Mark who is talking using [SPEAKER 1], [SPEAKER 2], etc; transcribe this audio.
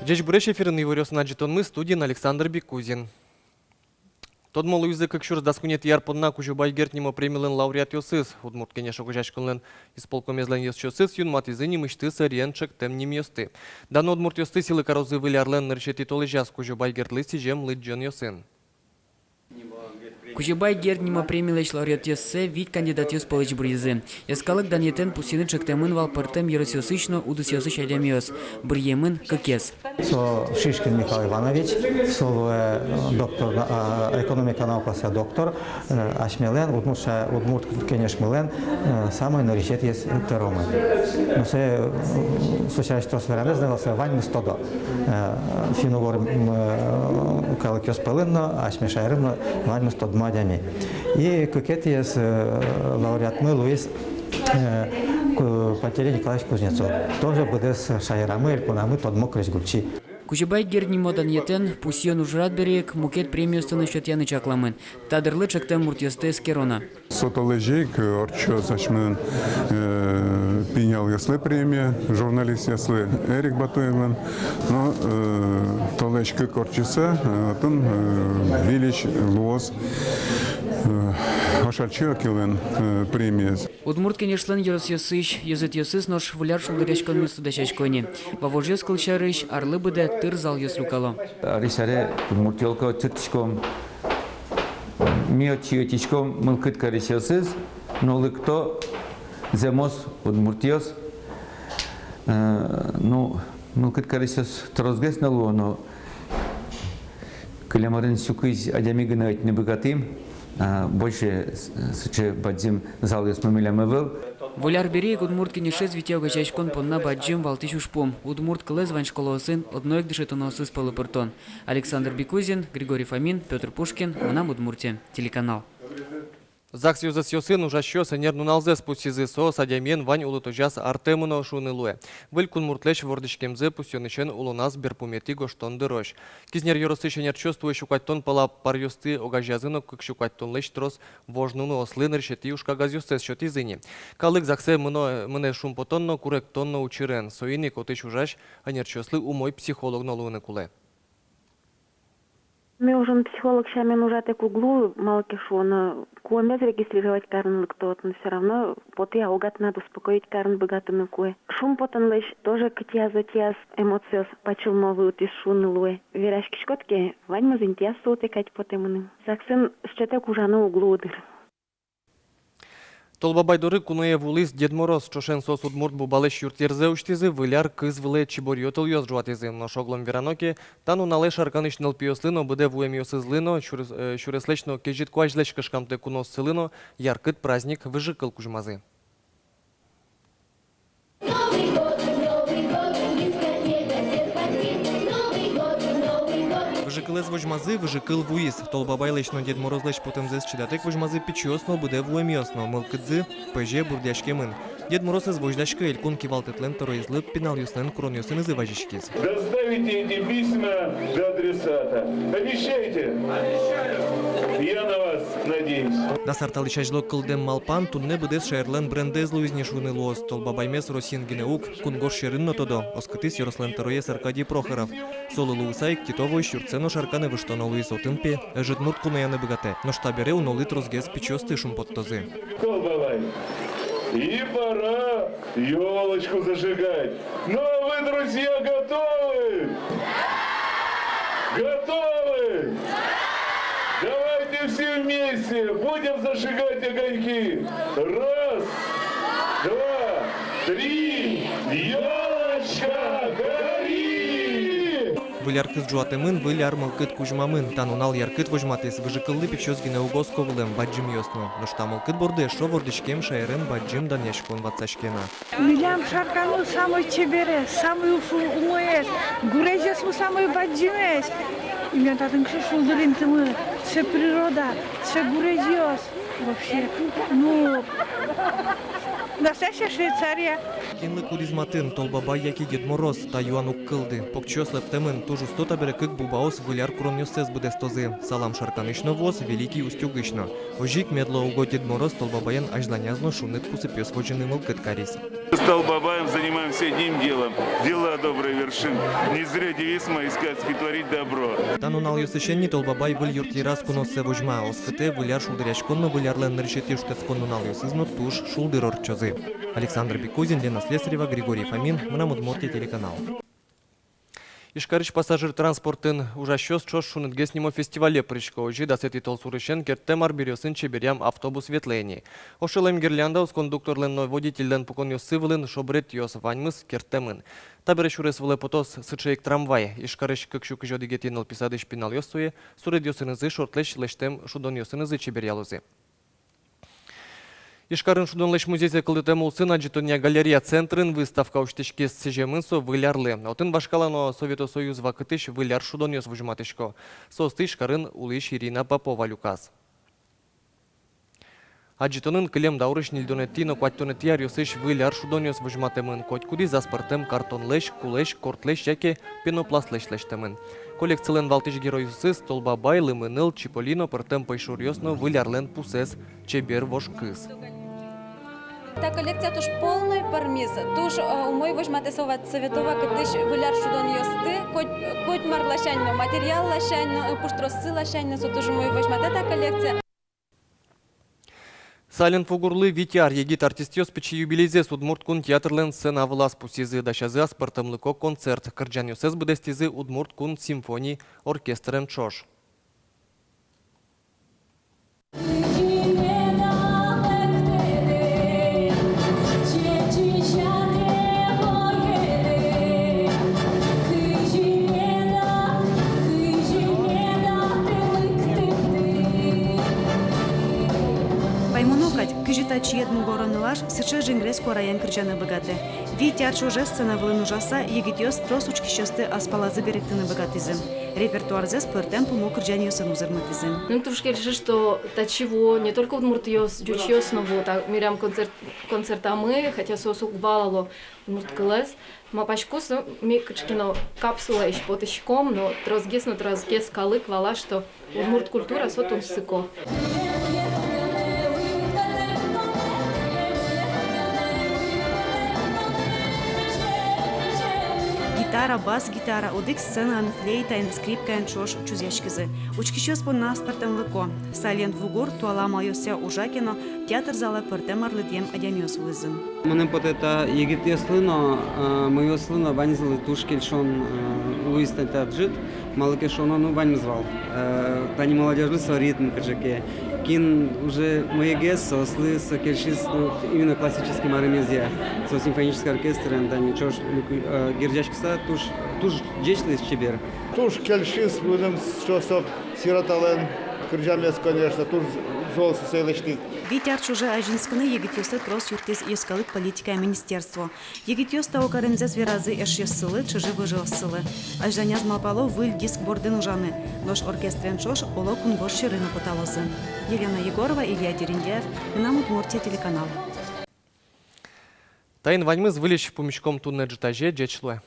[SPEAKER 1] Джеч Буреш эфирын иварёсын аджитонмы студиян Александр Бекузин. Тот молу язык как шурс даскунет ярпонна кужубай гертнимо премилен лауреат йосыз. Удмурт кенеша кужашкунлен исполкомезлен йосчосыз юн матизыни мыштысы ренчек тем ним йосты. Дано удмурт йосты силы корозы вылярлен нырчети толежас кужубай гертлысти жем лыджон йосын.
[SPEAKER 2] Кужебай гернима премилеш лауреат йоссе вид кандидат йос полыч бризы. Яскалык данетен пусины чектемын валпартем еросьосычно удыс йосыч адемьос. Бриемын кыкес.
[SPEAKER 3] Со Шишкин Михаил Иванович, со доктор экономика наукасы доктор, ашмелен, удмурт кенеш мелен, самый наречет есть теромы. Но се случайно что сверенез делался вань стодо. Финугор калыкёс пелынно, ашмешайрымно вань стод мадями. И кукет есть лауреат мы Луис Пантелей Николаевич Кузнецов. Тоже будет с шайрамы, эльпунамы, тот мокрый гульчи.
[SPEAKER 2] Кужебай гернимо данетен пусьон ужрат берег мукет премию станущет яны чакламын. Тадырлы чектем муртьесте скерона.
[SPEAKER 4] Сотолежик, орчо зачмен пинял яслы премия, журналист яслы Эрик Батуеван. Но толечка корчиса, тон Вилич Луос. Ошальчо килен премия.
[SPEAKER 2] Удмурт кенешлен еросьосыч, езет йосыз нож вуляр шулдырячкон мы судачачкони. Вавожьес кылчарыч, арлы быде тыр зал йос лукало.
[SPEAKER 5] Арисаре удмуртелка цитичком, миотчиотичком мылкыт карисьосыз, но лыкто земос удмуртиос. Ну, мылкыт карисьос трозгес налуо, но кылямарын сюкыз адямигына не богатым. Больше суче бадзим зал яс мамилямывыл.
[SPEAKER 2] Воляр берег удмурт кенешез витяга чачкон понна баджим валтыш ушпом. Удмурт кылез вань школосын одноек дышетоносыз полупыртон. Александр Бекузин, Григорий Фомин, Петр Пушкин, Манам Удмуртия. Телеканал.
[SPEAKER 1] Закс юзас йосын ужащоса нернуналзе спусизы со садямен вань улутожас артемуно шунылуе. Выль кунмуртлеш вордышкемзе пусёнышен улунас берпумети гоштон дырож. Кизнер йоросыше нерчёствуе щукаттон пала парюсты огажязыно кык щукаттон леш трос вожнуну ослыныр щети ушка газюстес щотизыни. Калык заксе мыне шумпотонно куректонно учирен. Соини котыш ужаш, а нерчёслы умой психолог налуны куле.
[SPEAKER 6] Мы уже психолог шамен уже так углу малкишон. Куем зарегистрировать карн кто-то, но все равно поты аугат надо успокоить карн богатым куе. Шум потом лишь тоже катя затяс эмоциос почел новый утис шун луе. Верашки шкотки вань мазинтяс сотекать потемным. Заксен счетак уже на углу дыр.
[SPEAKER 1] Толбабайдоры кунае вулис Дед Мороз чошен сос удмурт бубалеш юртерзе уштизы выляр кыз выле чиборьотыл йоз жуатизы. Но шоглом вераноке тану налеш арканышныл пиослыно быде вуем йосызлыно шуреслечно кежит куажлеш кышкамте кунос сылыно яркыт праздник выжикал кужмазы. Выжикалез вожмазы выжикал вуис. Толбабай лечно Дед Мороз леч потом зес чидатек вожмазы печёсно буде вуемёсно. Мылкыдзы пэже бурдяшкемын. Дед Мороз из вождашка элькун кивалтетлен тароизлы пенал ёснен крон ёсын изы вожишкиз.
[SPEAKER 7] Доставите эти письма до адресата. Обещайте? Я на вас надеюсь.
[SPEAKER 1] Да сарталичажлок кылдем малпан тунне будес шайрлен брендезлу изнешуны лоз. Толбабаймес Росин гинеук кунгор шерынно тодо. Оскытыс Ярослен Тароес Аркадий Прохоров. Солы Луисайк Титовой щурцено шарканы выштоно Луис Отынпе. Жидмурт кунаяны богате. Но штабере унолыт розгез печёсты шумпоттозы.
[SPEAKER 7] Колбалай. И пора елочку зажигать. Ну а вы, друзья, готовы? Готовы? Давайте все вместе будем зажигать огоньки. Раз, два, три. Елочка, гори!
[SPEAKER 1] Выляр кыз жуатемын, выляр мылкыт кужмамын. Танунал яркыт вожматес выжикылды печёс гинеугос ковылем баджим ёсно. Но шта мылкыт борды шо вордышкем шайрен баджим данешкон ватсашкена.
[SPEAKER 8] Милям шаркану самый чебере, самый умоес, гурезес му самый баджимес. И мне так иногда шулдырин тымы, все природа, все гурезиос. Вообще, ну, настоящая Швейцария.
[SPEAKER 1] Кинлы куризматын Толбабай яки Дед Мороз та юанук кылды. Покчёс лептемын тужу стота бере кык бубаос выляр крон ёсес будестозы. Салам шарканышно воз, великий устюгышно. Ожик медло уго Дед Мороз Толбабаян ажланязно шунет кусы пёс вожыны мылкыт карис.
[SPEAKER 7] Столбобаем занимаемся одним делом. Дела доброй вершин. Не зря девиз моей сказки «Творить добро».
[SPEAKER 1] Танунал юсышенни толбабай выл юртирас куносе вожма, оскыте выляр шулдырячконно вылярлен решети штецконнунал юсызно туш шулдырор чозы. Александр Бекузин, Лена Слесарева, Григорий Фомин, Мрамудморти телеканал. Ишкарыч пассажир транспортын ужащёс чош шунытгеснимо фестивале причкоожи да сети толсурышен кертемар берёсын чеберям автобус ветлени. Ошелем гирлянда кондукторлен водительден пукон сывлын шобрет йос ваньмыс кертемын. Табереш урес потос сычеек трамвай. Ишкарыч кыкшу кыжоди гетинал писадыш пинал йосуе, суред йосынызы шортлеш лештем шудон йосынызы чеберялузы. Ишкарын шудонлыш музейзе кылдытем улсын аджитония галерея центрын выставка уштешке сежемынсо вылярлы. Отын башкалано Совето Союз вакытыш выляр шудоньос выжматышко. Состы Ишкарын улыш Ирина Попова Люкас. Аджитонын кылем даурыш нильдонеттино кваттонеттияр йосыш выляр шудоньос выжматемын. Котькуди заспартем картонлеш, кулеш, кортлеш яке пенопластлеш лештемын. Коллекциялен валтыш геройсыз толбабай, лымыныл, чиполино пыртем пайшурьосно вылярлен пусес чебер вош кыз.
[SPEAKER 9] Та коллекция туш полный пармиз. Туш умой возьмате советова, кыдыш выляр шудон йосты, коть мар лашаньно, материал лашаньно, пуштросы лашаньно, со туш умой возьмате та коллекция.
[SPEAKER 1] Сален фугурлы витяр егит артистиос печи юбилейзе Удмурткун театрлен сцена влас пусизы дашазы аспартымлыко концерт. Кырджан йосез быдестизы Удмурткун симфоний оркестрен чош.
[SPEAKER 10] Кыжитачи едмугоронылаш сычы жингрес куараян кыржаны быгаты. Витяр шуже сцена вылын ужаса егитёс трос учкищёсты аспалазы беректыны быгатызы. Репертуарзес пыртем пуму кыржаньёсын узырмытызы.
[SPEAKER 11] Ну, тушки решили, что тачиво не только удмуртиёс, дючиёс, но вот, а мирям концерта мы, хотя сосук валало удмурткалес, мапачкус, ми качкино капсула ещё потышком, но трозгес калык вала, что удмурт культура сотун сыко.
[SPEAKER 10] Гитара, бас-гитара, одик сцена, флейта, скрипка, чош, чузяшкизы. Учкищёс по нас пыртемлыко. Сален вугур, туалама йося ужакино, театр зала пыртемарлы дем адянёс вызым.
[SPEAKER 12] Мене потета егит яслыно, мы яслыно ванзалы тушкельшон луистен таджит, малыкешоно ну вань звал. Тани молодежный со ритм каджаке. Кин уже моеге сослы сокельшис именно классический марамезия, со симфонический оркестр, тани чош гирджашкса туш дечный чебер.
[SPEAKER 13] Туш кельшис будем что сиротален кырджамес, конечно, туш зол сейлечник.
[SPEAKER 10] Витяр чуже ажинсканы егитёсты трос юртез ескалык политика министерство. Егитёс тау карензес виразы эшьёссылы, чыжы выжылсылы. Ажданяз малпало выль диск бордын ужаны. Нож оркестрен чош оло кунгош шырыны поталозы. Елена Егорова, Илья Дерендяев, Мрамудморти телеканал.
[SPEAKER 1] Тайн ваньмыз вылечь помещком тунне джитаже джечлуэ.